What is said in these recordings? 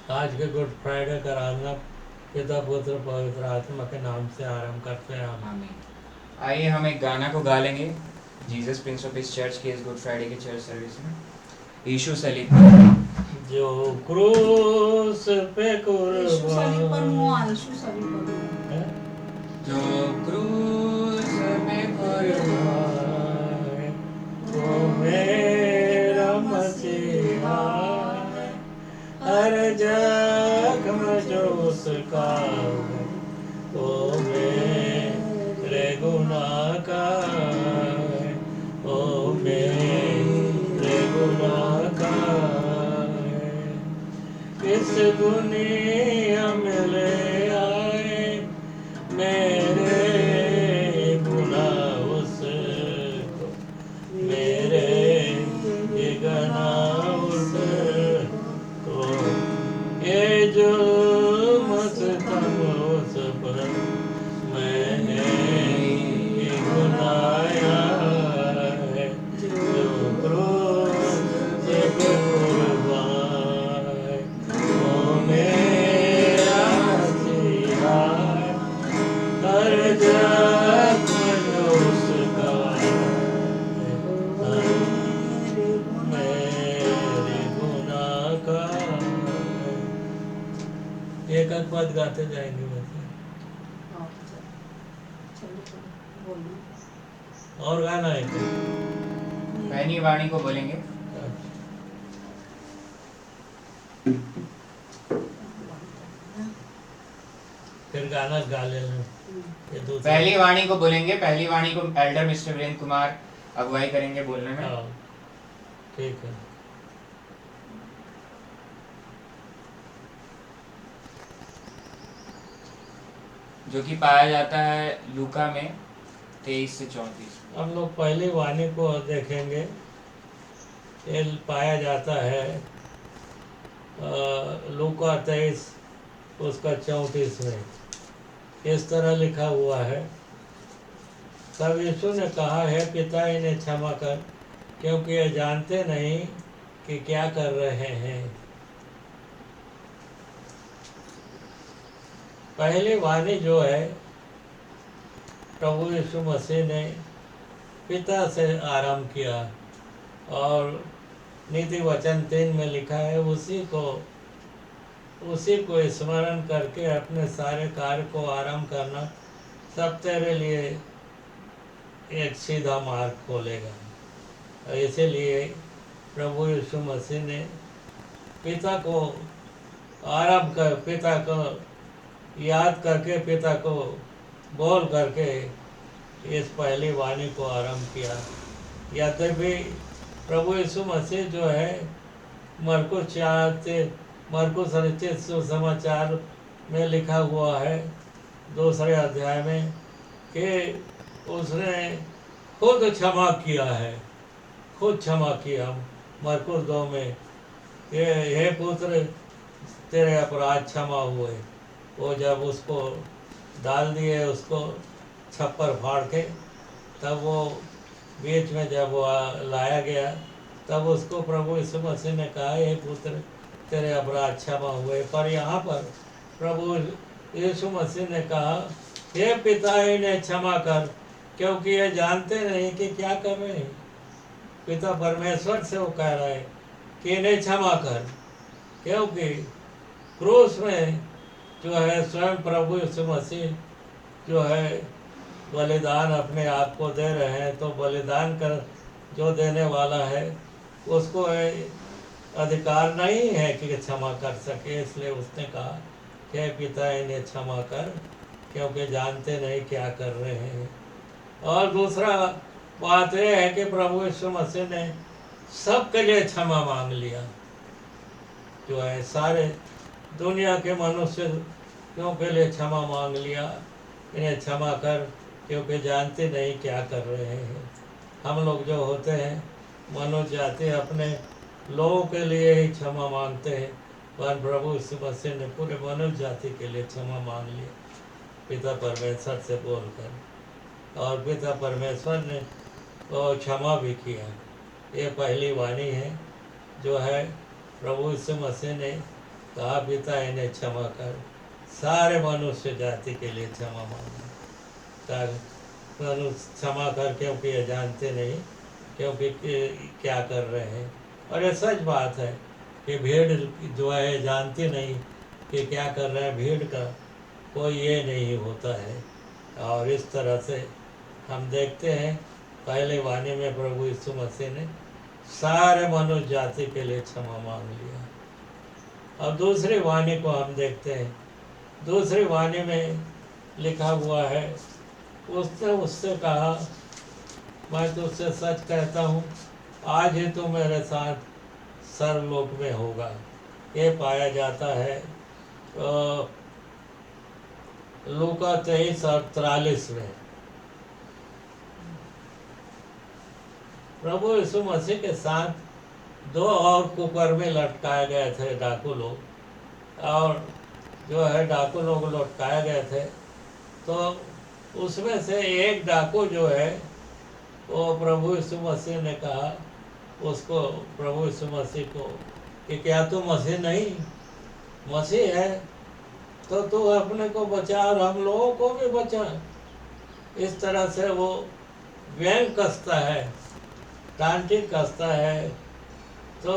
आज के good Friday का आराधना पिता पुत्र पवित्र आत्मा के नाम से आरंभ करते हैं हम। आमीन। आइए हम एक गाना को गा लेंगे Jesus prince of peace church के इस गुड फ्राइडे के चर्च सर्विस में। यीशु सलीब जो क्रूस पे यीशु सलीब पर मुआ, कुर्बान यीशु सलीब पर मुआ। है, जो क्रूस पे कुर्बान है, वो मेरा मसीहा है। हर जख्म जो उसका है, वो मेरे गुनाह का है, वो मेरे गुनाह का है। इस दुनिया में ले आए मेरे गुनाह उसको, मेरे गुनाह उसको। ये जुल्म सितम उस पर मैंने गुनाया है। जो क्रूस पे कुर्बान है, वो मेरा मसीहा है। हर जख्म जो उसका है, हर मेरे गुनाह का है। एक एक पद गाते जाएंगे वैसे, हाँ, चलो चलो बोलो। और गाना है क्या? पहली वाणी को बोलेंगे। फिर गाना गा लेना। ये दूसरा पहली वाणी को बोलेंगे। पहली वाणी को एल्डर मिस्टर वीरेंद्र कुमार अगुवाई करेंगे बोलने में। हाँ, ठीक है। जो कि पाया जाता है लूका में 23 से 34। हम लोग पहली वाणी को देखेंगे। ये पाया जाता है लूका 23 उसका 34 में इस तरह लिखा हुआ है। तब यीशु ने कहा है, पिता इन्हें क्षमा कर, क्योंकि ये जानते नहीं कि क्या कर रहे हैं। पहली वाणी जो है प्रभु यीशु मसीह ने पिता से आरंभ किया और नीति वचन 3 में लिखा है, उसी को स्मरण करके अपने सारे कार्य को आरंभ करना सब तेरे लिए एक सीधा मार्ग खोलेगा। इसीलिए प्रभु यीशु मसीह ने पिता को आरंभ कर, पिता को याद करके, पिता को बोल करके इस पहली वाणी को आरंभ किया। यद्यपि प्रभु यीशु मसीह जो है मरकुस रचित सुसमाचार में लिखा हुआ है 2 अध्याय में कि उसने खुद क्षमा किया है, खुद क्षमा किया। मरकुस 2 में हे पुत्र तेरे अपराध क्षमा हुए। वो जब उसको डाल दिए, उसको छप्पर फाड़ के, तब वो बीच में जब वो लाया गया, तब उसको प्रभु यीशु मसीह ने कहा, हे पुत्र तेरे अपराध क्षमा हुए। पर यहाँ पर प्रभु यीशु मसीह ने कहा, हे पिता इन्हें क्षमा कर, क्योंकि ये जानते नहीं कि क्या कर रहे हैं। पिता परमेश्वर से वो कह रहा है कि इन्हें क्षमा कर, क्योंकि क्रूस में जो है स्वयं प्रभु यीशु मसीह जो है बलिदान अपने आप को दे रहे हैं, तो बलिदान कर जो देने वाला है उसको अधिकार नहीं है कि क्षमा कर सके। इसलिए उसने कहा कि पिता इन्हें क्षमा कर, क्योंकि जानते नहीं क्या कर रहे हैं। और दूसरा बात यह है कि प्रभु यीशु मसीह ने सबके लिए क्षमा मांग लिया, जो है सारे दुनिया के मनुष्यों के लिए क्षमा मांग लिया। इन्हें क्षमा कर, क्योंकि जानते नहीं क्या कर रहे हैं। हम लोग जो होते हैं मनुष्य जाति अपने लोगों के लिए ही क्षमा मांगते हैं, पर प्रभु यीशु मसीह ने पूरे मनुष्य जाति के लिए क्षमा मांग लिया पिता परमेश्वर से बोलकर, और पिता परमेश्वर ने वो क्षमा भी किया। ये पहली वाणी है जो है प्रभु यीशु मसीह ने कहा पिता इन्हें क्षमा कर, सारे मनुष्य जाति के लिए क्षमा मांगा। मनुष्य क्षमा कर, क्योंकि ये जानते नहीं क्योंकि क्या कर रहे हैं। और ये सच बात है कि भीड़ जो है जानती नहीं कि क्या कर रहे हैं। भीड़ का कोई ये नहीं होता है। और इस तरह से हम देखते हैं पहले वाणी में प्रभु यीशु मसीह ने सारे मनुष्य जाति के लिए क्षमा मांग लिया। अब दूसरी वाणी को हम देखते हैं। दूसरी वाणी में लिखा हुआ है, उसने उससे कहा, मैं तुझसे सच कहता हूँ, आज ही तू मेरे साथ सर्वलोक में होगा। ये पाया जाता है लूका 23 और 43 में। प्रभु यीशु मसीह के साथ 2 और कुकर्मी लटकाए गए थे, डाकू लोग। और जो है डाकू लोग लटकाए गए थे, तो उसमें से एक डाकू जो है वो प्रभु यीशु मसीह ने कहा उसको, प्रभु यीशु मसीह को, कि क्या तू मसीह नहीं, मसीह है तो तू अपने को बचा और हम लोगों को भी बचा। इस तरह से वो व्यंग कसता है, टांटी कसता है। तो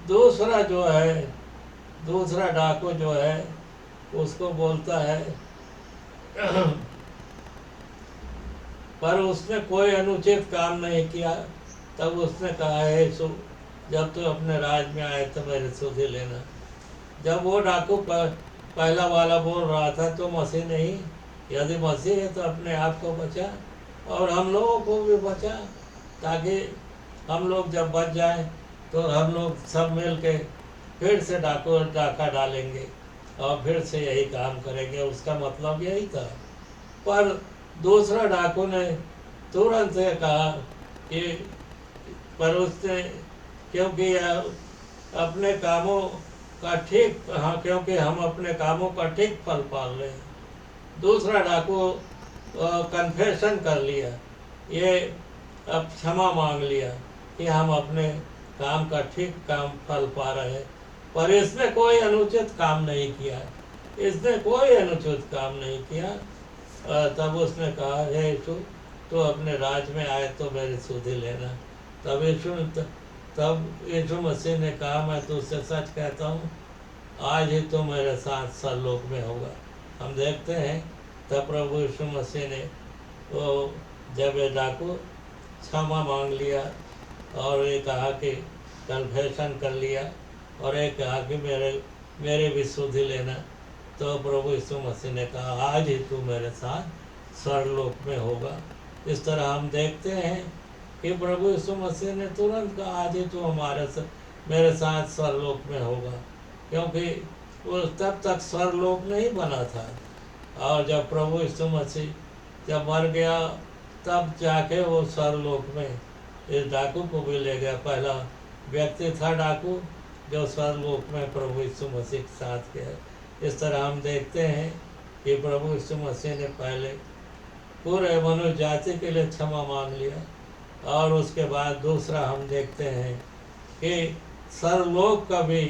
दूसरा जो है, दूसरा डाकू जो है उसको बोलता है पर उसने कोई अनुचित काम नहीं किया। तब उसने कहा है यीशु, जब तू अपने राज में आए तो मेरे सुधि लेना। जब वो डाकू पहला वाला बोल रहा था तो मसीह नहीं, यदि मसीह है तो अपने आप को बचा और हम लोगों को भी बचा, ताकि हम लोग जब बच जाएं तो हम लोग सब मिल के फिर से डाका डालेंगे और फिर से यही काम करेंगे। उसका मतलब यही था। पर दूसरा डाकू ने तुरंत से कहा कि पर उसने, क्योंकि अपने कामों का ठीक, हाँ, क्योंकि हम अपने कामों का ठीक फल पाल रहे हैं। दूसरा डाकू कन्फेशन कर लिया, ये अब क्षमा मांग लिया कि हम अपने काम का ठीक काम फल पा रहे हैं। पर इसने कोई अनुचित काम नहीं किया, इसने कोई अनुचित काम नहीं किया। तब उसने कहा, हे यीशु, तो अपने राज में आए तो मेरी सुधि लेना। तब यीशु मसीह ने कहा, मैं तुझसे सच कहता हूँ, आज ही तो मेरे साथ सर्वलोक में होगा। हम देखते हैं तब प्रभु यीशु मसीह ने वो जब ये डाकू क्षमा मांग लिया और ये कहा कि कन्फेशन कर लिया और ये कहा कि मेरे भी सुधि लेना, तो प्रभु यीशु मसीह ने कहा, आज ही तू मेरे साथ स्वर्गलोक में होगा। इस तरह हम देखते हैं कि प्रभु यीशु मसीह ने तुरंत कहा, आज ही तू मेरे साथ स्वर्गलोक में होगा, क्योंकि वो तब तक स्वर्गलोक नहीं बना था। और जब प्रभु यीशु मसीह जब मर गया तब जाके वो स्वर्गलोक में इस डाकू को भी ले गया। पहला व्यक्ति था डाकू जो स्वर्गलोक में प्रभु यीशु मसीह के साथ गया। इस तरह हम देखते हैं कि प्रभु यीशु मसीह ने पहले पूरे मनुष्य जाति के लिए क्षमा मांग लिया, और उसके बाद दूसरा हम देखते हैं कि सर्वलोक का भी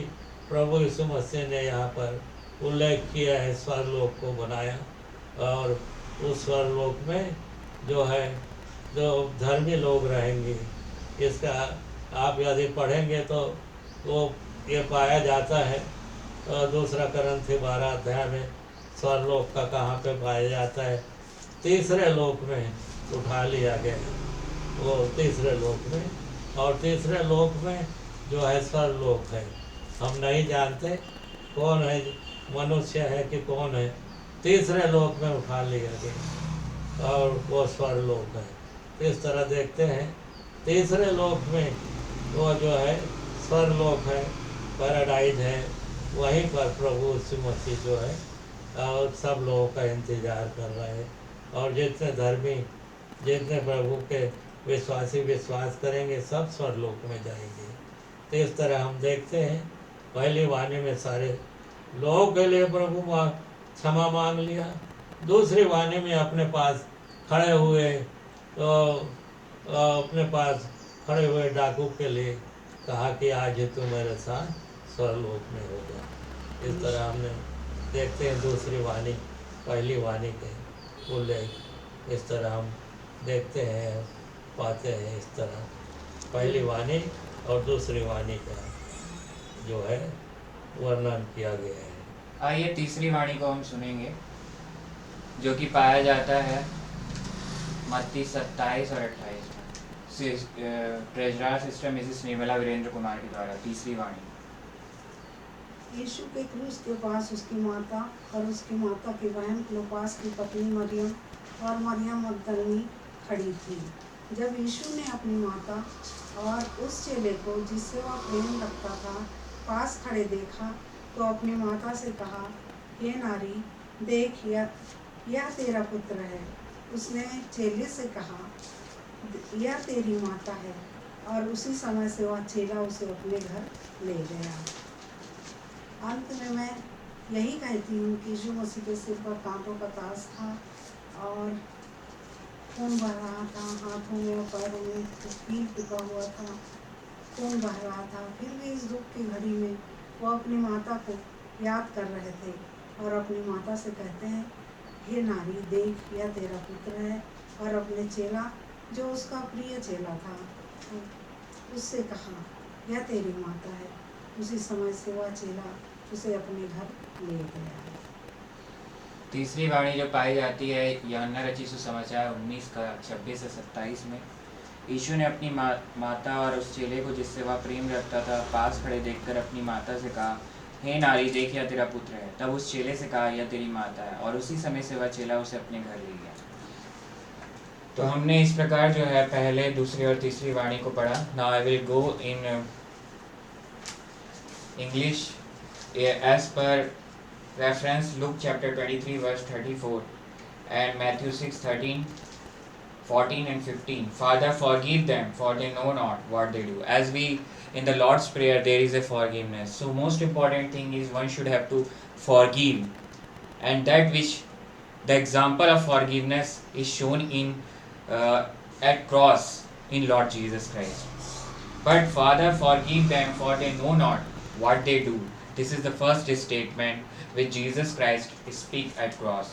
प्रभु यीशु मसीह ने यहाँ पर उल्लेख किया है, स्वर्गलोक को बनाया। और उस स्वर्गलोक में जो है जो धर्मी लोग रहेंगे, इसका आप यदि पढ़ेंगे तो वो ये पाया जाता है। दूसरा करंथी 12 अध्याय में स्वर्गलोक का कहाँ पे पाया जाता है, तीसरे लोक में उठा लिया गया, वो तीसरे लोक में। और तीसरे लोक में जो है स्वर्गलोक है, हम नहीं जानते कौन है, मनुष्य है कि कौन है, तीसरे लोक में उठा लिया गया और वो स्वर्गलोक है। इस तरह देखते हैं तीसरे लोक में वो जो है स्वर्गलोक है, पैराडाइज है, वहीं पर प्रभु यीशु मसीह जो है और सब लोगों का इंतज़ार कर रहे हैं। और जितने धर्मी, जितने प्रभु के विश्वासी विश्वास करेंगे, सब स्वर्गलोक में जाएंगे। तो इस तरह हम देखते हैं पहली वाणी में सारे लोगों के लिए प्रभु क्षमा मांग लिया, दूसरी वाणी में अपने पास खड़े हुए तो अपने पास खड़े हुए डाकू के लिए कहा कि आज ही तू मेरे साथ स्वलोक में होगा। इस तरह हमने देखते हैं दूसरी वाणी पहली वाणी के उल्लेख, इस तरह हम देखते हैं पाते हैं। इस तरह पहली वाणी और दूसरी वाणी का जो है वर्णन किया गया है। आइए तीसरी वाणी को हम सुनेंगे, जो कि पाया जाता है मत्ती 27 और 28 में। Treasurer sister Mrs Nirmala Virendra Kumar के द्वारा तीसरी वाणी। यीशु के क्रूस के पास उसकी माता और उसकी माता की बहन क्लोपास की पत्नी मरियम और मरियम मगदलिनी खड़ी थी। जब यीशु ने अपनी माता और उस चेले को जिससे वह प्रेम रखता था पास खड़े देखा तो अपनी माता से कहा, हे नारी, देख यह तेरा पुत्र है। उसने चेले से कहा, यह तेरी माता है। और उसी समय से वह चेला उसे अपने घर ले गया। अंत में मैं यही कहती हूँ कि यीशु मसीह के सिर पर कांटों का ताज था और खून बह रहा था, हाथों में और पैरों में कील टिका हुआ था, खून बह रहा था। फिर भी इस दुख की घड़ी में वो अपनी माता को याद कर रहे थे और अपनी माता से कहते हैं, हे नारी, देख यह तेरा पुत्र है। और अपने चेला जो उसका प्रिय चेला था उससे कहा, यह तेरी माता है। उसी समय से वह चेला उसे अपने घर ले गया। तीसरी वाणी जो पाई जाती है यूहन्ना रचित सुसमाचार 19 का 26 से 27 में। यीशु ने अपनी माता और उस चेले को जिससे वह प्रेम रखता था पास खड़े देखकर अपनी माता से कहा, हे नारी, देख यह तेरा पुत्र है। तब उस चेले से कहा, यह तेरी माता है। और उसी समय से वह चेला उसे अपने घर ले गया। तो हमने इस प्रकार जो है पहले, दूसरी और तीसरी वाणी को पढ़ा। Now I will go in English as per reference Luke chapter 23 verse 34 and Matthew 6:13, 14 and 15. Father, forgive them, for they know not what they do. As we in the Lord's Prayer, there is a forgiveness. So most important thing is one should have to forgive, and that which the example of forgiveness is shown in at cross in Lord Jesus Christ. But Father, forgive them, for they know not what they do. This is the first statement which Jesus Christ spake at cross,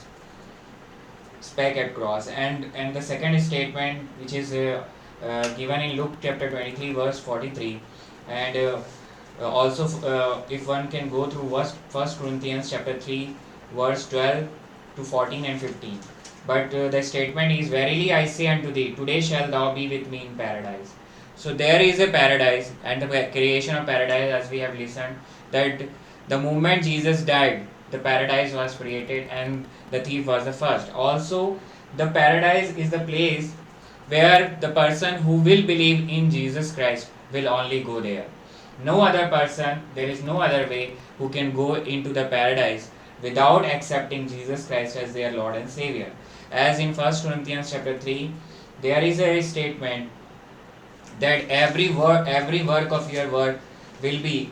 and the second statement which is given in Luke chapter 23 verse 43, and also if one can go through First Corinthians chapter 3 verse 12 to 14 and 15. But the statement is, verily I say unto thee, today shalt thou be with me in paradise. So there is a paradise, and the creation of paradise, as we have listened, that the moment Jesus died, the paradise was created and the thief was the first. Also, the paradise is the place where the person who will believe in Jesus Christ will only go there. No other person, there is no other way who can go into the paradise without accepting Jesus Christ as their Lord and Savior. As in 1 Corinthians chapter 3, there is a statement that every work of your work will be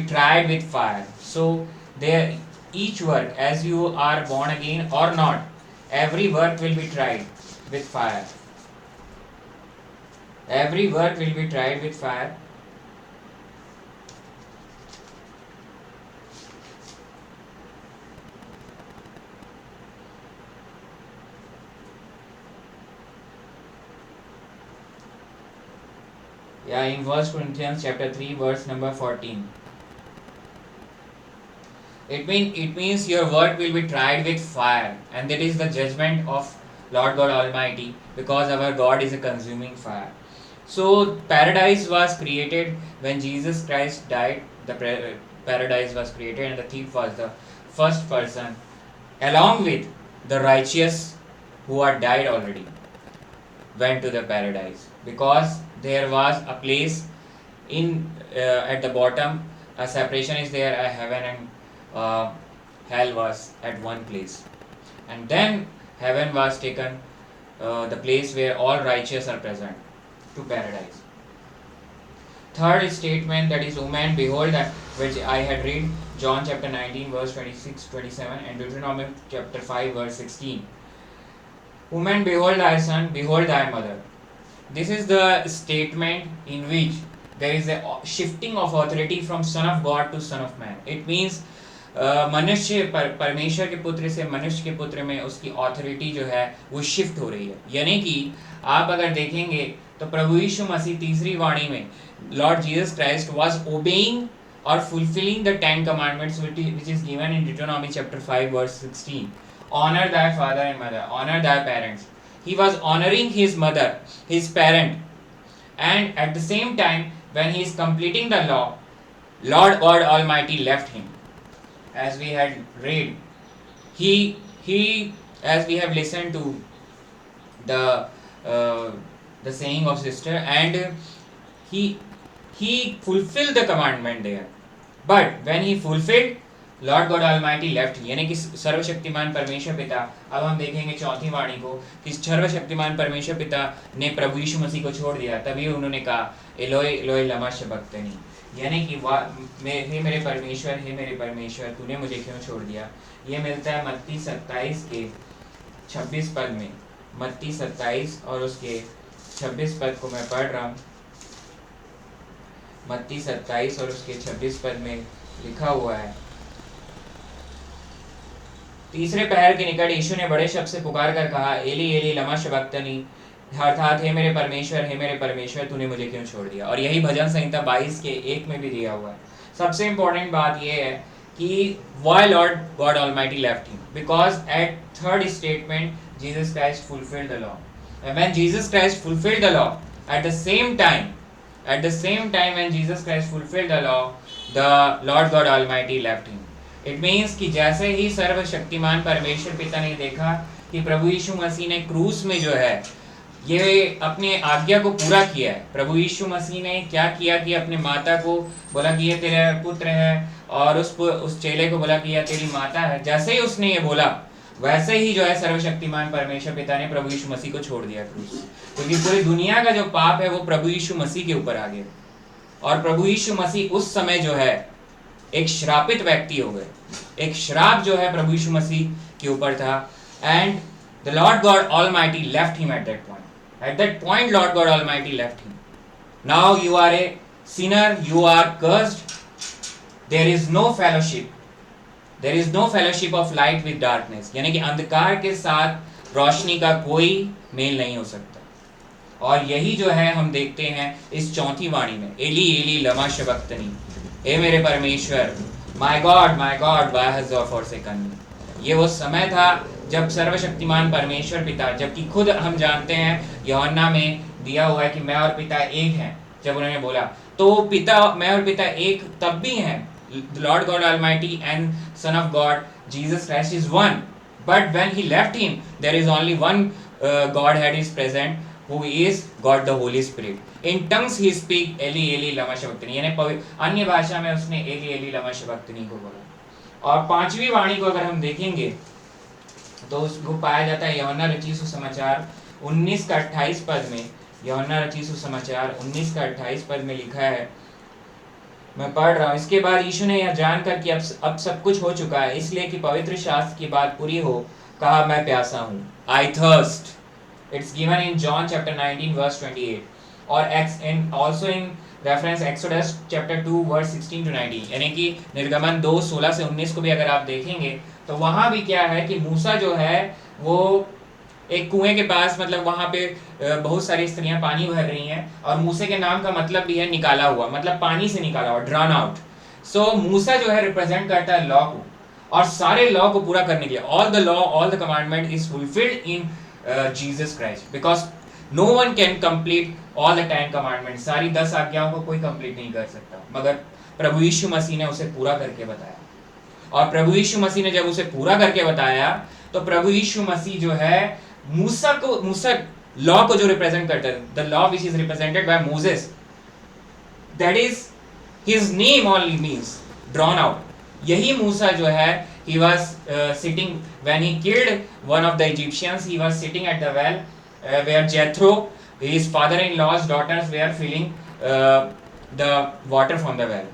tried with fire. So there, each work, as you are born again or not, every work will be tried with fire. Every work will be tried with fire. Yeah, in 1 Corinthians chapter 3 verse number 14. It means your work will be tried with fire, and that is the judgment of Lord God Almighty, because our God is a consuming fire. So paradise was created when Jesus Christ died. The paradise was created, and the thief was the first person, along with the righteous who had died already, went to the paradise, because there was a place in at the bottom, a separation is there, a heaven and hell was at one place, and then heaven was taken, the place where all righteous are present, to paradise. Third statement, that is, woman, behold, that which I had read, John chapter 19 verse 26-27 and Deuteronomy chapter 5 verse 16. Woman, behold thy son, behold thy mother. This is the statement in which there is a shifting of authority from son of God to son of man. It means मनुष्य परमेश्वर के पुत्र से मनुष्य के पुत्र में उसकी ऑथोरिटी जो है वो शिफ्ट हो रही है. यानी कि आप अगर देखेंगे तो प्रभु यीशु मसीह तीसरी वाणी में Lord Jesus Christ was obeying or fulfilling the 10 commandments which is given in Deuteronomy chapter 5 verse 16. Honor thy father and mother, honor thy parents. He was honoring his mother, his parent, and at the same time when he is completing the law, Lord God Almighty left him. As we had read, he as we have listened to the saying of sister, and he fulfilled the commandment there. But when he fulfilled, Lord God Almighty left. यानी कि सर्वशक्तिमान परमेश्वर पिता, अब हम देखेंगे चौथी वाणी को कि सर्वशक्तिमान परमेश्वर पिता ने प्रभु यीशु मसीह को छोड़ दिया. तभी उन्होंने कहा एलोई एलोई लमा शबक्तनी, यानी कि हे मेरे परमेश्वर तूने मुझे क्यों छोड़ दिया. ये मिलता है मत्ती 27 के 26 पद में. मत्ती 27 और उसके 26 पद को मैं पढ़ रहा हूँ. मत्ती 27 और उसके 26 पद में लिखा हुआ है, तीसरे पहर के निकट यीशु ने बड़े शब्द से पुकार कर कहा, एली एली लमा शबक्तनी, अर्थात हे मेरे परमेश्वर तूने मुझे क्यों छोड़ दिया. और यही भजन संहिता 22 के 1 में भी दिया हुआ है. सबसे इंपॉर्टेंट बात यह है कि why Lord God Almighty left him, because at third statement Jesus Christ fulfilled the law, and when Jesus Christ fulfilled the law, at the same time when Jesus Christ fulfilled the law, the Lord God Almighty left him. It means कि जैसे ही सर्वशक्तिमान परमेश्वर पिता ने देखा कि प्रभु यीशु मसीह ने क्रूस में जो है ये अपने आज्ञा को पूरा किया है. प्रभु यीशु मसीह ने क्या किया कि अपने माता को बोला कि ये तेरा पुत्र है, और उस चेले को बोला कि यह तेरी माता है. जैसे ही उसने ये बोला वैसे ही जो है सर्वशक्तिमान परमेश्वर पिता ने प्रभु यीशु मसीह को छोड़ दिया क्रूस, क्योंकि पूरी दुनिया का जो पाप है वो प्रभु यीशु मसीह के ऊपर आ गया. और प्रभु यीशु मसीह उस समय जो है एक श्रापित व्यक्ति हो गए. एक श्राप जो है प्रभु यीशु मसीह के ऊपर था. And the Lord God almighty left him at that point. At that point, Lord God Almighty left him. Now you are a sinner, you are cursed. There is no fellowship. There is no fellowship of light with darkness. यानी कि अंधकार के साथ रोशनी का कोई mail नहीं हो सकता. और यही जो है हम देखते हैं इस चौथी वाणी में, एली एली लमा शबक्तनी, हे मेरे परमेश्वर, my God, why hast thou forsaken me. ये वो समय था जब सर्वशक्तिमान परमेश्वर पिता, जबकि खुद हम जानते हैं यूहन्ना में दिया हुआ है कि मैं और पिता एक हैं. जब उन्होंने बोला तो पिता, मैं और पिता एक तब भी हैं. Lord God Almighty and son of God Jesus Christ is one. But when he left him there is only one God head is present, who is God the Holy Spirit. In tongues he speak एली एली लमा शबक्तनी, यानी अन्य भाषा में उसने Eli एली लमा शबक्तनी को बोला. और पांचवी वाणी को अगर हम देखेंगे तो उसको पाया जाता है यूहन्ना रचित सुसमाचार 19 का 28 पद में. यूहन्ना रचित सुसमाचार 19 का 28 पद में लिखा है, मैं पढ़ रहा हूँ. इसके बाद यीशु ने यह जानकर कि अब सब कुछ हो चुका है, इसलिए कि पवित्र शास्त्र की बात पूरी हो, कहा मैं प्यासा हूँ. I thirst. It's given in John chapter 19 verse 28 और also in reference Exodus chapter 2 verse 16 to 19. यानी कि निर्गमन 2 16 से 19 को भी अगर आप देखेंगे तो वहाँ भी क्या है कि मूसा जो है वो एक कुएं के पास, मतलब वहाँ पे बहुत सारी स्त्रियां पानी भर रही हैं, और मूसे के नाम का मतलब भी है निकाला हुआ, मतलब पानी से निकाला हुआ, ड्रॉन आउट. सो मूसा जो है रिप्रेजेंट करता है लॉ को, और सारे लॉ को पूरा करने के लिए all the law, all the commandment is fulfilled in Jesus Christ, because no one can complete all the 10 commandment. सारी 10 आज्ञाओं को कोई कंप्लीट नहीं कर सकता, मगर प्रभु यीशु मसीह ने उसे पूरा करके बताया. और प्रभु यीशु मसीह ने जब उसे पूरा करके बताया तो प्रभु यीशु मसीह जो है मूसा लॉ को जो रिप्रेजेंट करता है, the law which is represented by Moses, that is his name only means drawn out. यही मूसा जो है he was sitting when he killed one of the Egyptians, he was sitting at the well where Jethro, his father-in-law's daughters, were filling the water from the well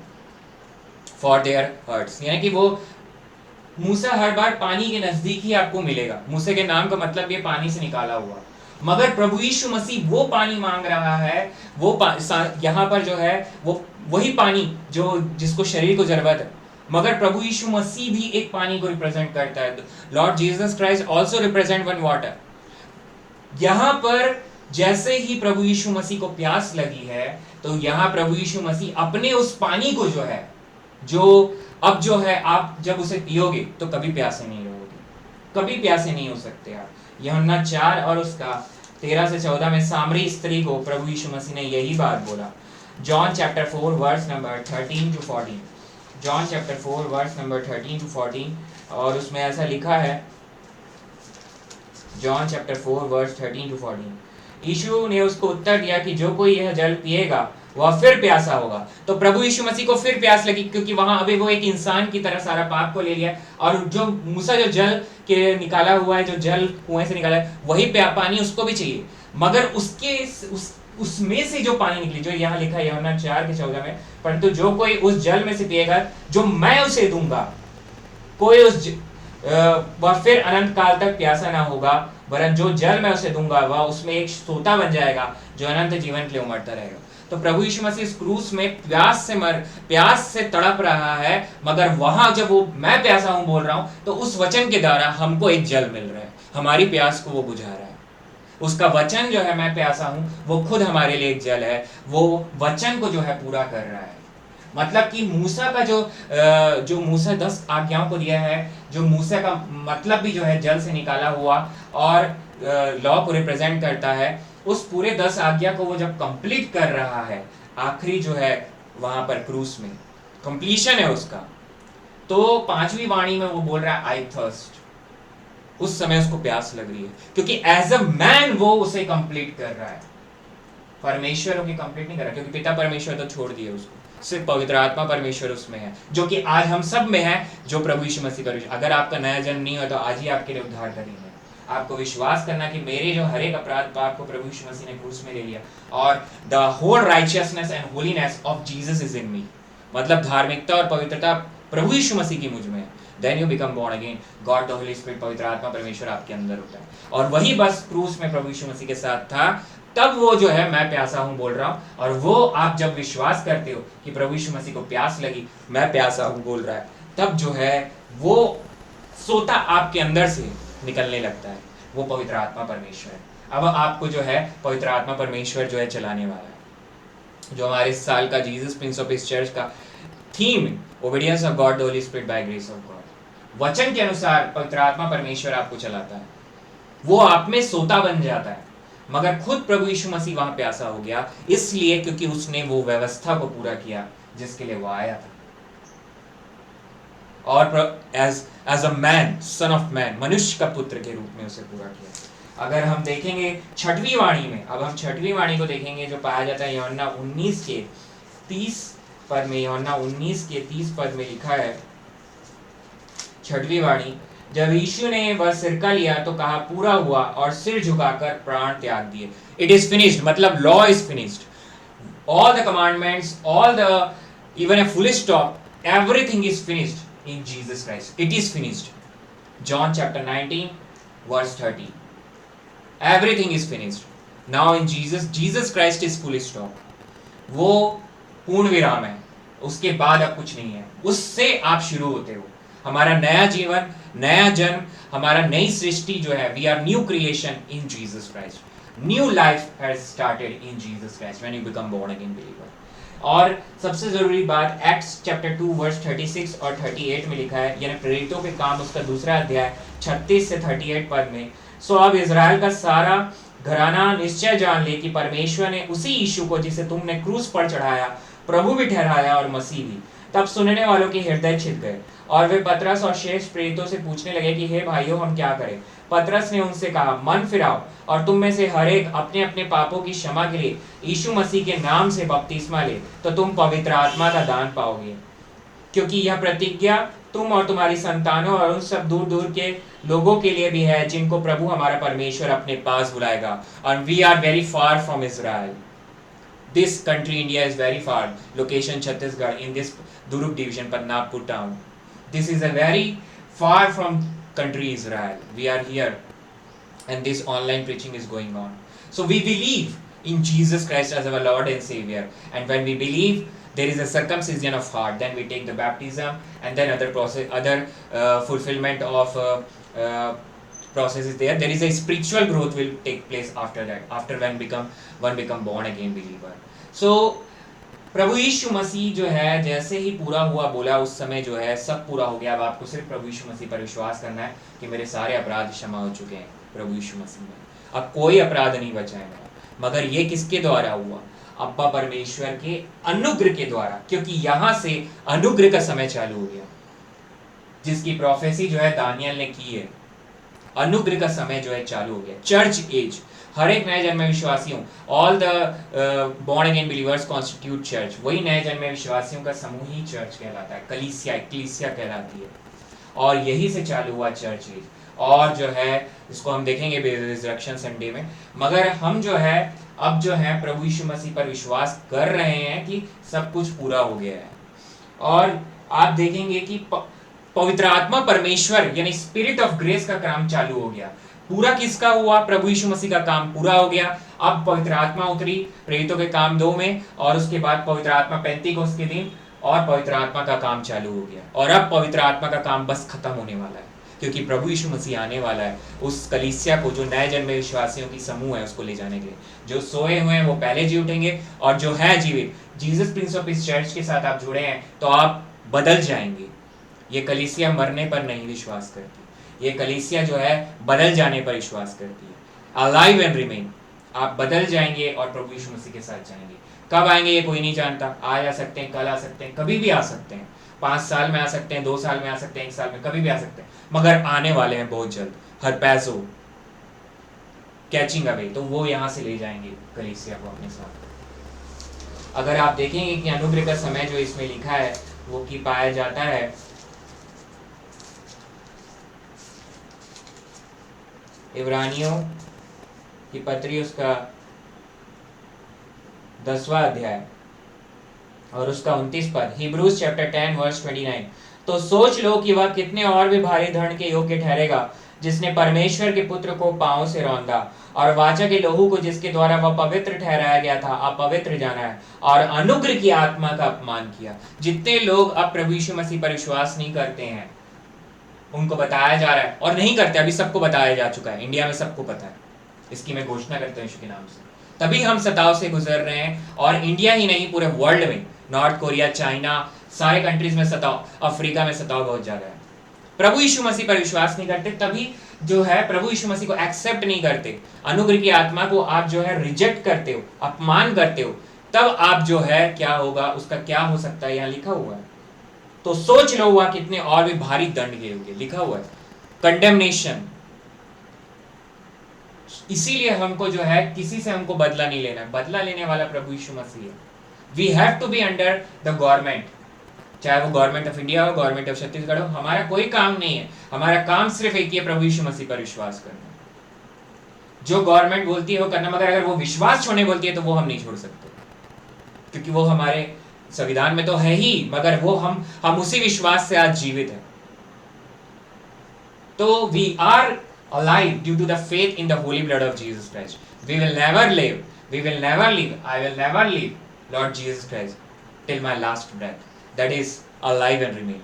for their herds. यानी कि वो मूसा हर बार पानी के नजदीक ही आपको मिलेगा. मूसे के नाम का मतलब ये पानी से निकाला हुआ. मगर प्रभु यीशु मसीह वो पानी मांग रहा है, यहाँ पर जो है वो वही पानी जो जिसको शरीर को जरूरत है, मगर प्रभु यीशु मसीह भी एक पानी को रिप्रेजेंट करता है। Lord Jesus Christ also represent one water. यहाँ पर जैसे ही प्रभु यीशु मसीह को प्यास लगी है, तो यहाँ प्रभु यीशु मसीह अपने उस पानी को जो है, जो अब जो है आप जब उसे पियोगे तो कभी प्यासे नहीं रहोगे, कभी प्यासे नहीं हो सकते आप। यूहन्ना 4 और उसका 13 से 14 में सामरी स्त्री को प्रभु यीशु मसीह ने यही बात बोला। John chapter 4 verse number 13 to 14, John chapter 4 verse number 13 to 14, और उसमें ऐसा लिखा है, जॉन चैप्टर 4 वर्स 13 to 14, यीशु ने उसको उत्तर दिया कि जो कोई यह जल पिएगा वह फिर प्यासा होगा। तो प्रभु यीशु मसीह को फिर प्यास लगी, क्योंकि वहां अभी वो एक इंसान की तरह सारा पाप को ले लिया, और जो मूसा जो जल के निकाला हुआ है, जो जल कुएं से निकाला है, वही पानी उसको भी चाहिए। मगर उसमें से जो पानी निकली, जो यहाँ लिखा है यूहन्ना 4 के 14 में, परंतु जो कोई उस जल में से पिएगा जो मैं उसे दूंगा, कोई वह फिर अनंत काल तक प्यासा ना होगा, वरन जो जल मैं उसे दूंगा वह उसमें एक सोता बन जाएगा जो अनंत जीवन के लिए उमड़ता रहेगा। तो प्रभु यीशु मसीह इस क्रूस में प्यास से तड़प रहा है, मगर वहां जब वो मैं प्यासा हूं बोल रहा हूं, तो उस वचन के द्वारा हमको एक जल मिल रहा है, हमारी प्यास को वो बुझा रहा है। उसका वचन जो है मैं प्यासा हूं, वो खुद हमारे लिए एक जल है, वो वचन को जो है पूरा कर रहा है। मतलब कि मूसा का जो मूसा 10 आज्ञाओं को दिया है, जो मूसा का मतलब भी जो है जल से निकाला हुआ और लॉ को रिप्रेजेंट करता है, उस पूरे 10 आज्ञा को वो जब कंप्लीट कर रहा है, आखिरी जो है वहां पर क्रूस में कंप्लीशन है उसका, तो 5वीं वाणी में वो बोल रहा है आई थर्स्ट। उस समय उसको प्यास लग रही है, क्योंकि एज अ मैन वो उसे कंप्लीट कर रहा है। परमेश्वर होके कंप्लीट नहीं कर रहा, क्योंकि पिता परमेश्वर तो छोड़ दिए उसको, सिर्फ पवित्र आत्मा परमेश्वर उसमें है, जो कि आज हम सब में है, जो प्रभु यीशु मसीह का। अगर आपका नया जन्म नहीं हुआ तो आज ही आपके लिए उद्धार करेंगे। आपको विश्वास करना कि मेरे जो हर एक अपराध पाप को प्रभु यीशु मसीह ने क्रूस में ले लिया, और the whole righteousness and holiness of Jesus is in me, मतलब धार्मिकता और पवित्रता प्रभु यीशु मसीह की मुझ में है। Then you become born again, God the Holy Spirit, पवित्र आत्मा परमेश्वर आपके अंदर होता है। और वही बस क्रूस में प्रभु यीशु मसीह के साथ था, तब वो जो है मैं प्यासा हूं बोल रहा हूं। और वो आप जब विश्वास करते हो कि प्रभु यीशु मसीह को प्यास लगी, मैं प्यासा हूं बोल रहा है, तब जो है वो सोता आपके अंदर से निकलने लगता है, वो पवित्र आत्मा परमेश्वर है। अब आपको जो है पवित्र आत्मा परमेश्वर जो है चलाने वाला है। जो हमारे इस साल का Jesus prince of his church का theme, obedience of God the Holy Spirit by grace of God, वचन के अनुसार पवित्र आत्मा परमेश्वर आपको चलाता है, वो आप में सोता बन जाता है। मगर खुद प्रभु यीशु मसीह वहां प्यासा हो गया, इसलिए क्योंकि उसने वो व्यवस्था को पूरा किया जिसके लिए वो आया था, और as a man, son of man, मनुष्य का पुत्र के रूप में उसे पूरा किया। अगर हम देखेंगे 6वीं वाणी में, अब हम 6वीं वाणी को देखेंगे, जो पाया जाता है यूहन्ना 19 के 30 पद में। यूहन्ना 19 के 30 पद में लिखा है, 6वीं वाणी, जब यीशु ने वह सिरका लिया तो कहा पूरा हुआ, और सिर झुकाकर प्राण त्याग दिए। इट इज फिनिश्ड, मतलब law is finished, all the commandments, all the even a full stop, everything is finished in Jesus Christ. It is finished. John chapter 19 verse 30. Everything is finished. Now in Jesus Christ is full stop. वो पूर्ण विराम है, उसके बाद अब कुछ नहीं है, उससे आप शुरू होते हो। हमारा नया जीवन, नया जन्म, हमारा नई सृष्टि जो है, we are new creation in Jesus Christ. New life has started in Jesus Christ when you become born again believer. और सबसे जरूरी बात, एक्ट्स चैप्टर 2 वर्स 36 और 38 में लिखा है, यानी प्रेरितों के काम उसका 2 अध्याय 36 से 38 पद में, सो अब इजराइल का सारा घराना निश्चय जान ले कि परमेश्वर ने उसी यीशु को जिसे तुमने क्रूस पर चढ़ाया प्रभु भी ठहराया और मसीह भी। तब सुनने वालों के हृदय छिद गए, और वे पतरस और शेष प्रेरितों से पूछने लगे कि हे भाइयों, हम क्या करें? पतरस ने उनसे कहा, मन फिराओ और तुम में से हर एक अपने अपने पापों की क्षमा के लिए यीशु मसीह के नाम से बपतिस्मा ले, तो तुम पवित्र आत्मा का दान पाओगे, क्योंकि यह प्रतिज्ञा तुम और तुम्हारी संतानों और उन सब दूर दूर के लोगों के लिए भी है जिनको प्रभु हमारा परमेश्वर अपने पास बुलाएगा। और we are very far from Israel, this country India is very far, location Chhattisgarh, in this Durg division, Padnapur town, this is a very far from country Israel. We are here and this online preaching is going on. So we believe in Jesus Christ as our Lord and Savior, and when we believe, there is a circumcision of heart, then we take the baptism, and then other process, other fulfillment of process is there. There is a spiritual growth will take place after that, after one become born again believer. So प्रभु यीशु मसीह जो है जैसे ही पूरा हुआ बोला, उस समय जो है सब पूरा हो गया। अब आपको सिर्फ प्रभु यीशु मसीह पर विश्वास करना है कि मेरे सारे अपराध क्षमा हो चुके हैं प्रभु यीशु मसीह में, अब कोई अपराध नहीं बचा है मेरा। मगर ये किसके द्वारा हुआ? अब्बा परमेश्वर के अनुग्रह के द्वारा, क्योंकि यहां से अनुग्रह का समय चालू हो गया, जिसकी प्रोफेसी जो है दानियल ने की है। अनुग्रह का समय जो है चालू हो गया, चर्च एज। हर एक नए जन्मे विश्वासियों, all the born again believers constitute church. वही नए जन्मे विश्वासियों का समूह ही चर्च कहलाता है, कलीसिया, एक्लीसिया कहलाती है, और यही से चालू हुआ चर्च एज। और जो है इसको हम देखेंगे रिजरेक्शन संडे में। मगर हम जो है अब जो है प्रभु यीशु मसीह पर विश्वास कर रहे हैं कि सब कुछ पूरा हो गया है। और आप देखेंगे कि पवित्र आत्मा परमेश्वर यानी स्पिरिट ऑफ ग्रेस का काम चालू हो गया। पूरा किसका हुआ? प्रभु यीशु मसीह का काम पूरा हो गया। अब पवित्र आत्मा उतरी प्रेरितों के काम 2 में, और उसके बाद पवित्र आत्मा पेंतीकोस्त के दिन, और पवित्र आत्मा का काम चालू हो गया। और अब पवित्र आत्मा का काम बस खत्म होने वाला है, क्योंकि प्रभु यीशु मसीह आने वाला है उस कलीसिया को, जो नए जन्मे विश्वासियों की समूह है, उसको ले जाने के लिए। जो सोए हुए हैं वो पहले जी उठेंगे, और जो है जीवित, Jesus prince of peace church के साथ आप जुड़े हैं तो आप बदल जाएंगे। ये कलीसिया मरने पर नहीं विश्वास करती, ये कलीसिया जो है बदल जाने पर विश्वास करती है। अलाइव एंड रिमेन, आप बदल जाएंगे और प्रभु यीशु मसीह के साथ जाएंगे। कब आएंगे ये कोई नहीं जानता। आज आ सकते हैं, कल आ सकते हैं, कभी भी आ सकते हैं। 5 साल में आ सकते हैं, 2 साल में आ सकते हैं, 1 साल में, कभी भी आ सकते हैं, मगर आने वाले हैं बहुत जल्द। हर पैसो कैचिंग अवे, तो वो यहाँ से ले जाएंगे कलीसिया को अपने साथ। अगर आप देखेंगे कि अनुग्रह का समय जो इसमें लिखा है वो की पाया जाता है इब्रानियों की पत्री, उसका 10वां अध्याय और उसका 29 पद, हिब्रूज चैप्टर 10 वर्स 29। तो सोच लो कि वह कितने और भी भारी धन के योग्य ठहरेगा, जिसने परमेश्वर के पुत्र को पांव से रौंदा और वाचा के लहू को जिसके द्वारा वह पवित्र ठहराया गया था अपवित्र जाना है और अनुग्रह की आत्मा का अपमान किया। जितने लोग अब प्रभु यीशु मसीह पर विश्वास नहीं करते हैं उनको बताया जा रहा है, और नहीं करते, अभी सबको बताया जा चुका है, इंडिया में सबको पता है, इसकी मैं घोषणा करता हूं यीशु के नाम से। तभी हम सताव से गुजर रहे हैं, और इंडिया ही नहीं पूरे वर्ल्ड में, नॉर्थ कोरिया, चाइना, सारे कंट्रीज में सताव, अफ्रीका में सताव बहुत ज्यादा है। प्रभु यीशु मसीह पर विश्वास नहीं करते, तभी जो है प्रभु यीशु मसीह को एक्सेप्ट नहीं करते, अनुग्रह की आत्मा को आप जो है रिजेक्ट करते हो, अपमान करते हो, तब आप जो है क्या होगा, उसका क्या हो सकता है यहाँ लिखा हुआ है। तो सोच लो हुआ कितने और भी भारी दंड के होंगे, लिखा हुआ है कंडेमनेशन। इसीलिए हमको जो है किसी से हमको बदला नहीं लेना, बदला लेने वाला प्रभु यीशु मसीह है। We have to be under the government, चाहे वो गवर्नमेंट ऑफ इंडिया हो, गवर्नमेंट ऑफ छत्तीसगढ़ हो, हमारा कोई काम नहीं है। हमारा काम सिर्फ एक ही है, प्रभु यीशु मसीह पर विश्वास करना। जो गवर्नमेंट बोलती है वो करना, मगर अगर वो विश्वास छोड़ने बोलती है तो वो हम नहीं छोड़ सकते, क्योंकि वो हमारे संविधान में तो है ही, मगर वो हम उसी विश्वास से आज जीवित हैं। तो we are alive due to the faith in the holy blood of Jesus Christ. We will never live, I will never leave Lord Jesus Christ till my last breath. That is alive and remain.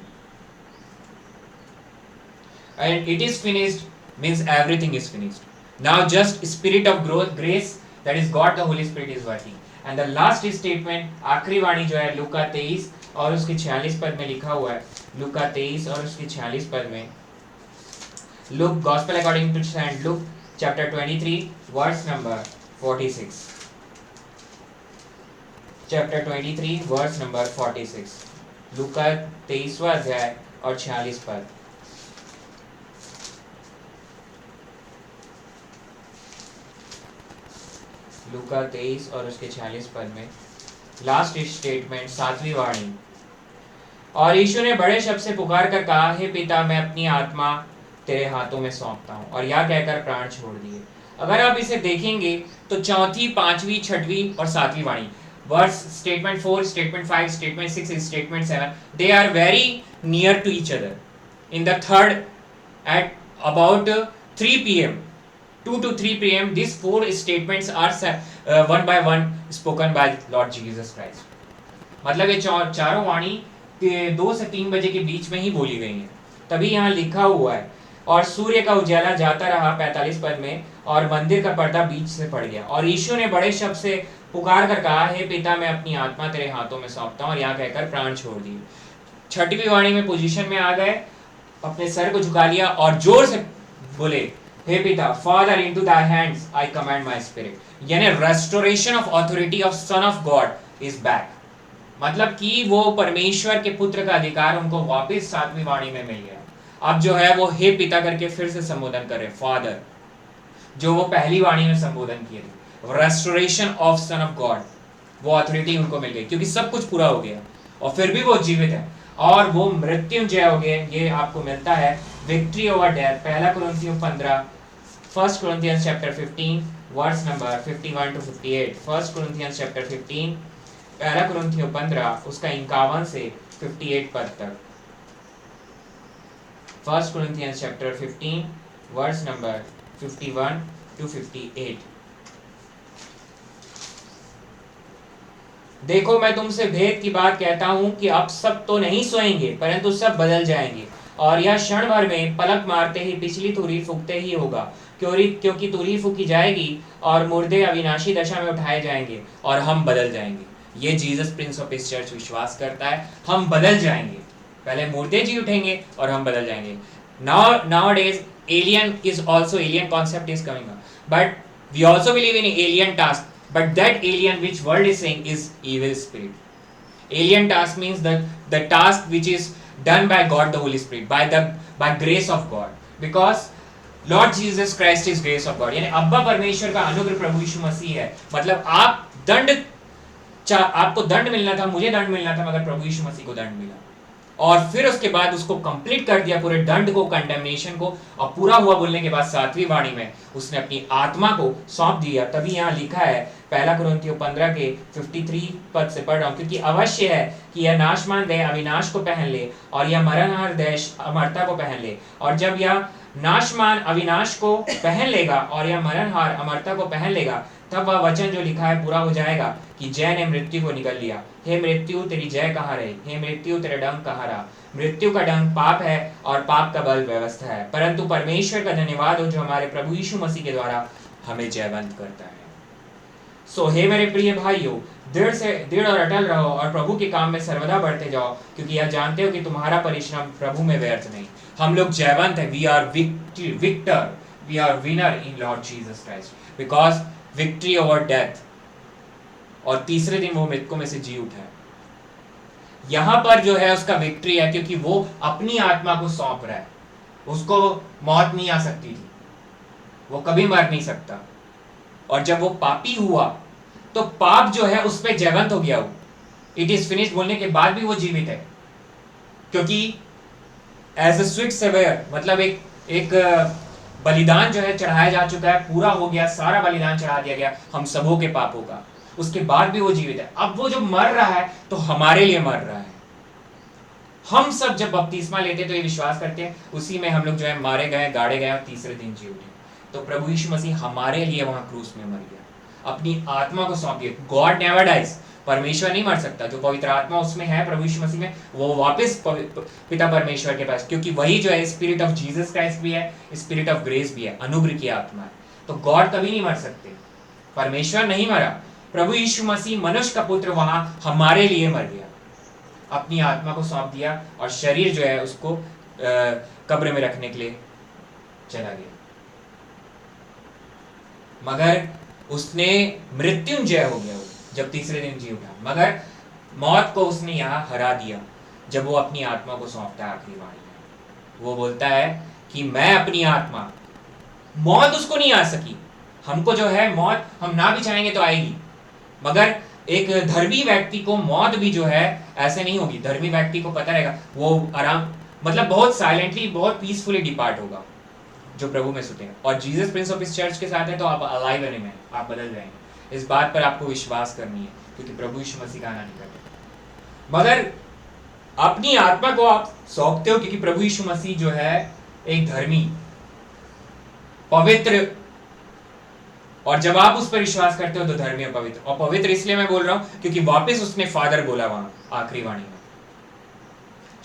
And it is finished means everything is finished. Now just spirit of growth, grace, that is God the Holy Spirit is working. And the last statement, आखिरी वाणी जो है लूका 23 और उसके 46 पद में लिखा हुआ है, लूका 23 और उसके 46 पद में, Luke, Gospel according to Saint Luke, chapter 23, verse number 46. Chapter 23, verse number 46. लूका 23वां अध्याय और 46 पद। लूका 23 और उसके 46 पद में लास्ट स्टेटमेंट, 7वीं वाणी। और यीशु ने बड़े शब्द से पुकार कर कहा, हे पिता, मैं अपनी आत्मा तेरे हाथों में सौंपता हूं, और यह कहकर प्राण छोड़ दिए। अगर आप इसे देखेंगे तो 4वीं, 5वीं, 6वीं और 7वीं वाणी, verse statement 4, statement 5, statement 6, statement 7, they are very near to each other. In the third at about 3 PM 2 to 3 p.m. These 4 statements are one by one spoken by Lord Jesus Christ. मतलब ये चारों वाणी 2 से 3 बजे के बीच में ही बोली गई हैं. तभी यहाँ लिखा हुआ है, और सूर्य का उजाला जाता रहा 45 पद में, और मंदिर का पर्दा बीच से पड़ गया, और यीशु ने बड़े शब्द से पुकार कर कहा, हे पिता, मैं अपनी आत्मा तेरे हाथों में सौंपता हूँ, और यहाँ कहकर प्राण छोड़ दिए. 6वीं वाणी में पोजीशन में आ गए, अपने सर को झुका लिया और जोर से बोले, हे पिता, father, into thy hands I commend my spirit. यानी restoration of authority of Son of God is back. मतलब कि वो परमेश्वर के पुत्र का अधिकार उनको वापस 7वीं वाणी में मिल गया. अब जो है वो हे पिता करके फिर से संबोधन कर रहे, फादर, जो वो पहली वाणी में संबोधन किए थे. Restoration of Son of God, वो ऑथोरिटी उनको मिल गई क्योंकि सब कुछ पूरा हो गया, और फिर भी वो जीवित है और वो मृत्युंजय हो गए. ये आपको मिलता है विक्ट्री ओवर डेथ. 1 कुरिन्थियों 15, 1 Corinthians chapter 15 verse number 51 to 58. 1 Corinthians chapter 15, 1 कुरिन्थियों 15 उसका 51 से 58 पद तक. 1 Corinthians chapter 15 verse number 51 to 58. देखो, मैं तुमसे भेद की बात कहता हूं कि अब सब तो नहीं सोएंगे, परंतु सब बदल जाएंगे, और यह क्षण भर में पलक मारते ही पिछली तुरही फूंकते ही होगा, क्योंकि तुरही फूंकी जाएगी और मुर्दे अविनाशी दशा में उठाए जाएंगे और हम बदल जाएंगे. ये Jesus prince of peace church विश्वास करता है, हम बदल जाएंगे. पहले मुर्दे जी उठेंगे और हम बदल जाएंगे. Nowadays alien is also, alien concept is coming up, but we also believe in alien task. But that alien which world is saying is evil spirit. Alien task means the task which is done by God the Holy Spirit, by grace of God, because Lord Jesus Christ is grace of God. यानी अब्बा परमेश्वर का अनुग्रह प्रभु यीशु मसीह है. मतलब आपको दंड मिलना था, मुझे दंड मिलना था, मगर प्रभु यीशु मसीह को दंड मिला, और फिर उसके बाद उसको कंप्लीट कर दिया पूरे दंड को, कंडेमनेशन को, और पूरा हुआ बोलने के बाद 7वीं वाणी में उसने अपनी आत्मा को सौंप दिया. तभी यहाँ लिखा है 1 कुरिन्थियों 15 के 53 पद से पढ़ रहा हूँ, क्योंकि अवश्य है कि यह नाशमान देह अविनाश को पहन ले, और यह मरणहार देह अमरता को पहन ले. और जब यह नाशमान अविनाश को पहन लेगा और यह मरणहार अमरता को पहन लेगा, तब वह वचन जो लिखा है पूरा हो जाएगा कि जय ने मृत्यु को निगल लिया. हे मृत्यु, तेरी जय कहाँ रही? हे मृत्यु, तेरा डंक कहाँ रहा? मृत्यु का डंक पाप है और पाप का बल व्यवस्था है, परंतु परमेश्वर का धन्यवाद हो जो हमारे प्रभु यीशु मसीह के द्वारा हमें जयवंत करता है. सो हे मेरे प्रिय भाइयों, दृढ़ और अटल रहो और प्रभु के काम में सर्वदा बढ़ते जाओ, क्योंकि यह जानते हो कि तुम्हारा परिश्रम प्रभु में व्यर्थ नहीं. हम लोग जयवंत है. We are victor, we are winner in Lord Jesus Christ, because victory over death. और तीसरे दिन वो मृतकों में से जी उठा है. यहां पर जो है उसका विक्ट्री है, क्योंकि वो अपनी आत्मा को सौंप रहा है. उसको मौत नहीं आ सकती थी, वो कभी मर नहीं सकता. और जब वो पापी हुआ तो पाप जो है उस पर जयवंत हो गया. वो इट इज फिनिश्ड बोलने के बाद भी वो जीवित है, क्योंकि एज ए स्वीट सेवेयर, मतलब एक बलिदान जो है चढ़ाया जा चुका है, पूरा हो गया, सारा बलिदान चढ़ा दिया गया हम सबों के पापों का. उसके बाद भी वो जीवित है. अब वो जो मर रहा है तो हमारे लिए मर रहा है. हम सब जब बपतिस्मा लेते तो ये विश्वास करते हैं उसी में हम लोग जो है मारे गए, गाड़े गए और तीसरे दिन जी उठे. तो प्रभु यीशु मसीह हमारे लिए वहां क्रूस में मर गया, अपनी आत्मा को सौंप दिया. God never dies. परमेश्वर नहीं मर सकता. जो पवित्र आत्मा उसमें है प्रभु यीशु मसीह में, वो वापस पिता परमेश्वर के पास, क्योंकि वही जो है स्पिरिट ऑफ जीसस क्राइस्ट भी है, स्पिरिट ऑफ ग्रेस भी है, अनुग्रह की आत्मा है. तो गॉड कभी नहीं मर सकते. परमेश्वर नहीं मरा. प्रभु यीशु मसीह मनुष्य का पुत्र वहां हमारे लिए मर गया, अपनी आत्मा को सौंप दिया, और शरीर जो है उसको कब्र में रखने के लिए चला गया. मगर उसने मृत्युंजय हो गया जब तीसरे दिन जी उठा. मगर मौत को उसने यहाँ हरा दिया जब वो अपनी आत्मा को सौंपता है आखिरी वाणी में. वो बोलता है कि मैं अपनी आत्मा, मौत उसको नहीं आ सकी. हमको जो है मौत हम ना भी चाहेंगे तो आएगी, मगर एक धर्मी व्यक्ति को मौत भी जो है ऐसे नहीं होगी. धर्मी व्यक्ति को पता रहेगा, वो आराम, मतलब बहुत साइलेंटली, बहुत पीसफुली डिपार्ट होगा जो प्रभु में सुते हैं. और जीसस प्रिंस ऑफ इस चर्च के साथ है तो आप अलाइव एनिम है, आप बदल जाएंगे. इस बात पर आपको विश्वास करनी है, क्योंकि प्रभु यीशु मसीह का आना नहीं करते. मगर अपनी आत्मा को आप सौंपते हो, क्योंकि प्रभु यीशु मसीह जो है एक धर्मी, पवित्र और जब आप उस पर विश्वास करते हो तो धर्मी और पवित्र। और पवित्र इसलिए मैं बोल रहा हूं क्योंकि वापस उसने फादर बोला वहां आखिरी वाणी में।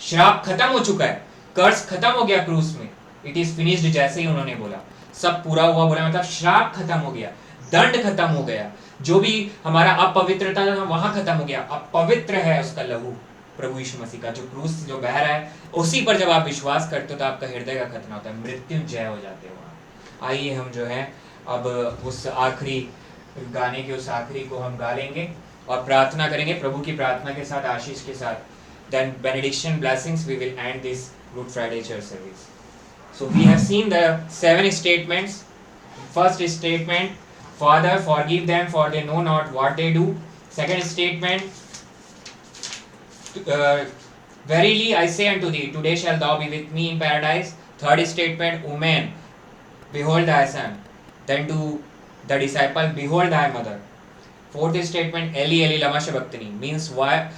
श्राप खत्म हो चुका है, कर्ज खत्म हो गया क्रूस में, इट इज फिनिश्ड जैसे ही उन्होंने बोला, सब पूरा हुआ बोला, मतलब श्राप खत्म हो गया, दंड खत्म हो गया, जो भी हमारा अपवित्रता था वहां खत्म हो गया। अब पवित्र है उसका लहू, प्रभु यीशु मसीह का जो क्रूस जो बह रहा है, उसी पर जब आप विश्वास करते हो तो आपका हृदय का खतना होता है, मृत्युंजय हो जाते हो वहां। आइए हम जो है अब उस आखिरी गाने के उस आखिरी को हम गा लेंगे और प्रार्थना करेंगे प्रभु की प्रार्थना के साथ, आशीष के साथ। Then benediction blessings we will end this Good Friday church service. So we have seen the 7 statements. First statement, Father forgive them for they know not what they do. Second statement, verily I say unto thee, today shalt thou be with me in paradise. Third statement, woman, behold thy son. Then to the disciple, behold thy mother. Fourth statement, Eli Eli lama sabachthani, means why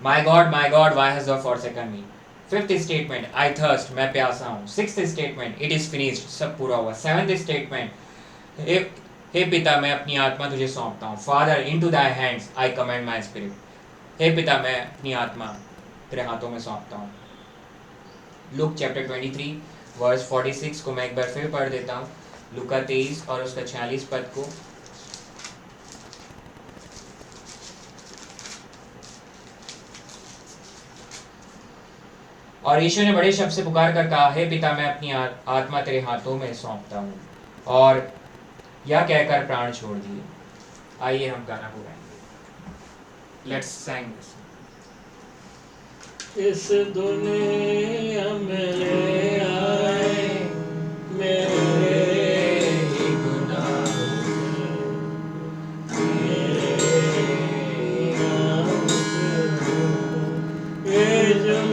my God, why hast thou forsaken me? Fifth statement, I thirst, मैं प्यासा हूँ. Sixth statement, it is finished, सब पूरा हुआ. Seventh statement, हे पिता मैं अपनी आत्मा तुझे सौंपता हूँ. Father, into thy hands I commend my spirit. हे पिता मैं अपनी आत्मा तेरे हाथों में सौंपता हूँ. Luke chapter 23 verse 46 को मैं एक बार फिर पढ़ देता हूँ. लूका 23 और उसका 46 पद को. और यीशु ने बड़े शब्द से पुकार कर कहा, हे पिता मैं अपनी आत्मा तेरे हाथों में सौंपता हूँ, और यह कहकर प्राण छोड़ दिए. आइए हम गाना को गाएंगे. Let's Singh this. इस दुनिया में ले आए मेरे ही गुनाह ये जुल्म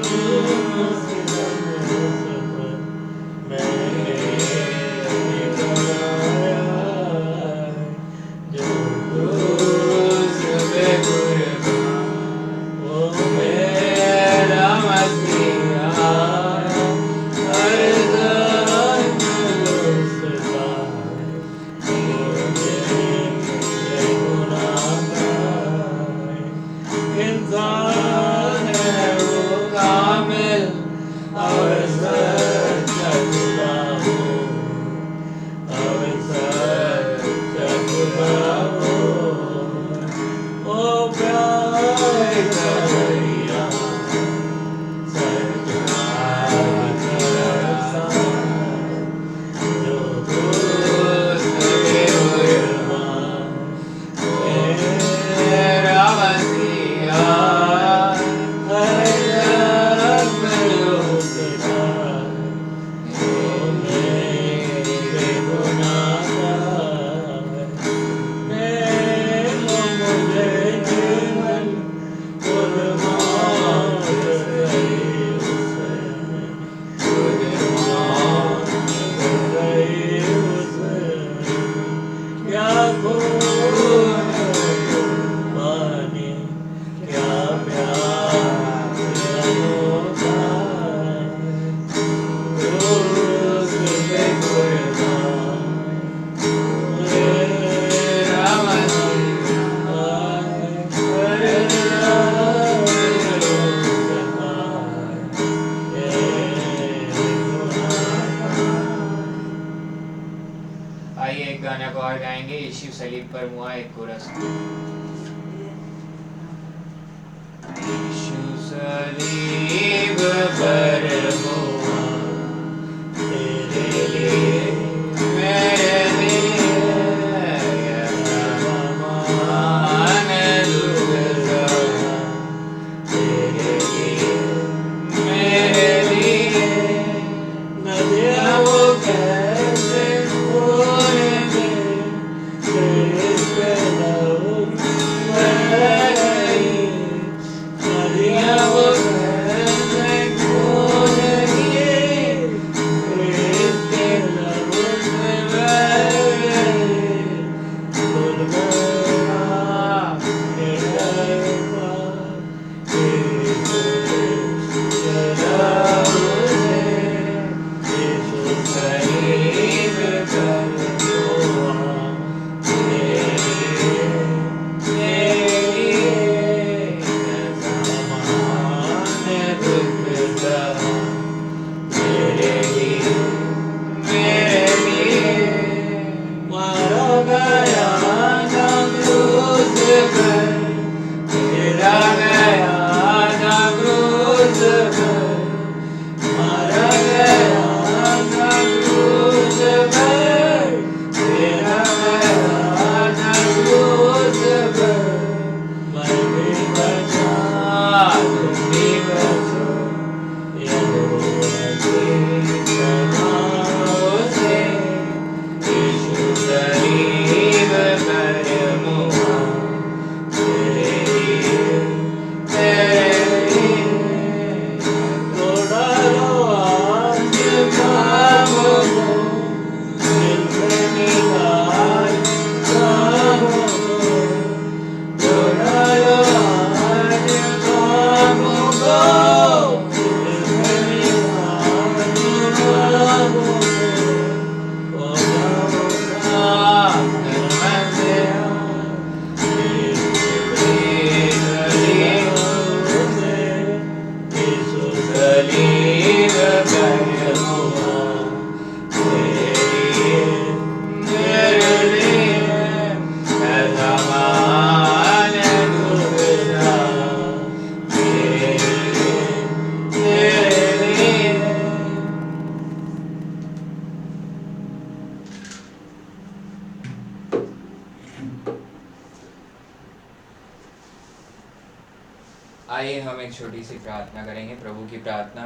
एक छोटी सी प्रार्थना करेंगे, प्रभु की प्रार्थना,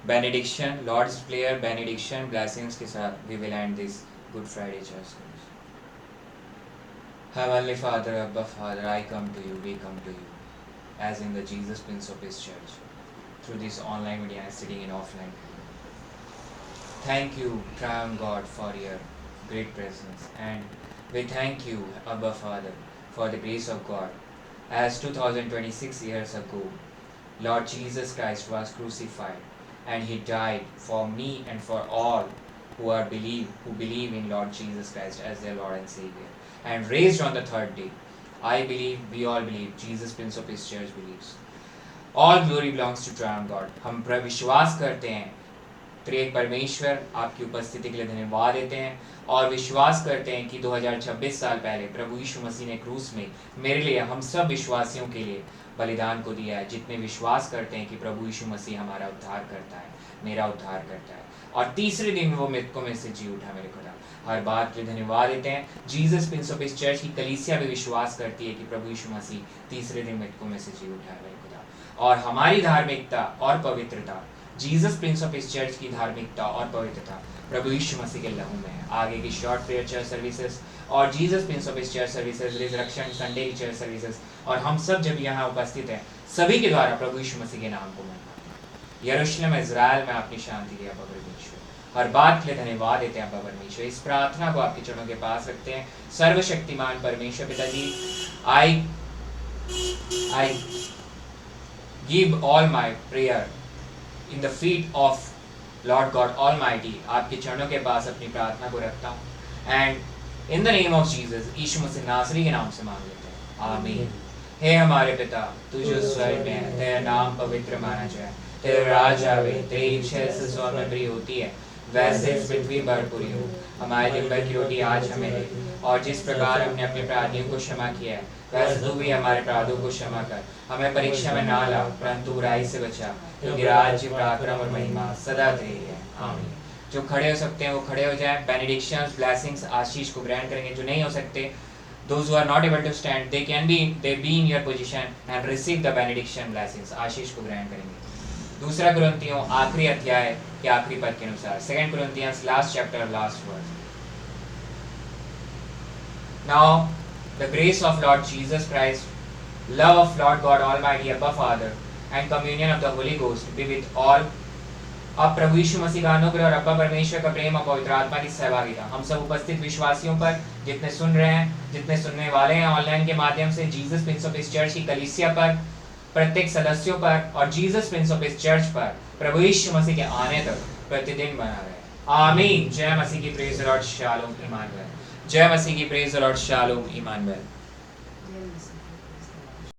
benediction, Lord's prayer, benediction, blessings के साथ we will end this Good Friday church service. Heavenly Father, Abba Father, I come to you, we come to you, as in the Jesus Prince of His Church, through this online media and sitting in offline. Thank you, Triumph God, for your great presence, and we thank you, Abba Father, for the grace of God. As 2026 years ago, Lord Jesus Christ was crucified, and He died for me and for all who believe in Lord Jesus Christ as their Lord and Savior, and raised on the third day. I believe, we all believe, Jesus Prince of His Church believes. All glory belongs to Triumph God. हम विश्वास करते हैं त्रिएक परमेश्वर, आपकी उपस्थिति के लिए धन्यवाद देते हैं और विश्वास करते हैं कि 2026 साल पहले प्रभु यीशु मसीह ने क्रूस में मेरे लिए, हम सब विश्वासियों के लिए बलिदान को दिया है. जितने विश्वास करते हैं कि प्रभु यीशु मसीह हमारा उद्धार करता है, मेरा उद्धार करता है, और तीसरे दिन वो मृतकों में से जी उठा. मेरे खुदा, हर बात के लिए धन्यवाद देते हैं. Jesus prince of his church की कलीसिया भी विश्वास करती है कि प्रभु यीशु मसीह तीसरे दिन मृतकों में से जी उठा है. मेरे खुदा, और हमारी धार्मिकता और पवित्रता, Jesus prince of his church की धार्मिकता और पवित्रता प्रभु यीशु मसीह के लहू में है. आगे की शॉर्ट प्रेयर चर्च सर्विसेज और Jesus prince of his church services, resurrection Sunday की चर्च सर्विसेज, और हम सब जब यहाँ उपस्थित हैं, सभी के द्वारा प्रभु यीशु मसीह के नाम को मनवाते हैं. यरूशलेम इज़राइल में आपने शांति दिया परमेश्वर, हर बात के लिए धन्यवाद देते हैं परमेश्वर. इस प्रार्थना को आपके चरणों के पास रखते हैं. सर्वशक्तिमान परमेश्वर पिता जी, I give all my prayer in the feet of Lord God Almighty. आपके चरणों के पास अपनी प्रार्थना को रखता हूँ, and in the name of Jesus, यीशु मसीह नासरी के नाम से मांग लेते हैं, आमीन. हे हमारे पिता, तू जो स्वर्ग में है, तेरा नाम पवित्र माना जाए, तेरा राज आवे, तेरी इच्छा जैसे स्वर्ग में पूरी होती है वैसे इस पृथ्वी पर पूरी हो. हमारे दिन भर की रोटी आज हमें दे, और जिस प्रकार हमने अपने अपराधियों को क्षमा किया है, वैसे तू भी हमारे अपराधों को क्षमा कर. हमें परीक्षा में ना ला, परंतु बुराई से बचा, क्योंकि राज्य, पराक्रम और महिमा सदा तेरी है, आमीन. जो खड़े हो सकते हैं वो खड़े हो जाएं. बेनेडिक्शंस, ब्लेसिंग्स, आशीष को ग्रहण करेंगे. जो नहीं हो सकते, those who are not able to stand, they be in your position and receive the benediction, blessings, आशीष को ग्रहण करेंगे. दूसरा कुरिन्थियों आखिरी अध्याय के आखिरी पद के अनुसार, 2 Corinthians last chapter last verse. Now the grace of Lord Jesus Christ, love of Lord God Almighty Abba Father, and communion of the Holy Ghost be with all. अब प्रभु यीशु मसीह का अनुग्रह और अब्बा परमेश्वर का प्रेम और पवित्र आत्मा की सहभागिता हम सब उपस्थित विश्वासियों पर, जितने सुन रहे हैं, जितने सुनने वाले हैं ऑनलाइन के माध्यम से, Jesus prince of his church की कलीसिया पर, प्रत्येक सदस्यों पर, और Jesus prince of his church पर प्रभु यीशु मसीह के आने तक प्रतिदिन बना रहे, आमीन. जय मसीह की प्रेज लॉर्ड, शालोम इमानुएल. जय मसीह की प्रेज लॉर्ड, शालोम इमानुएल.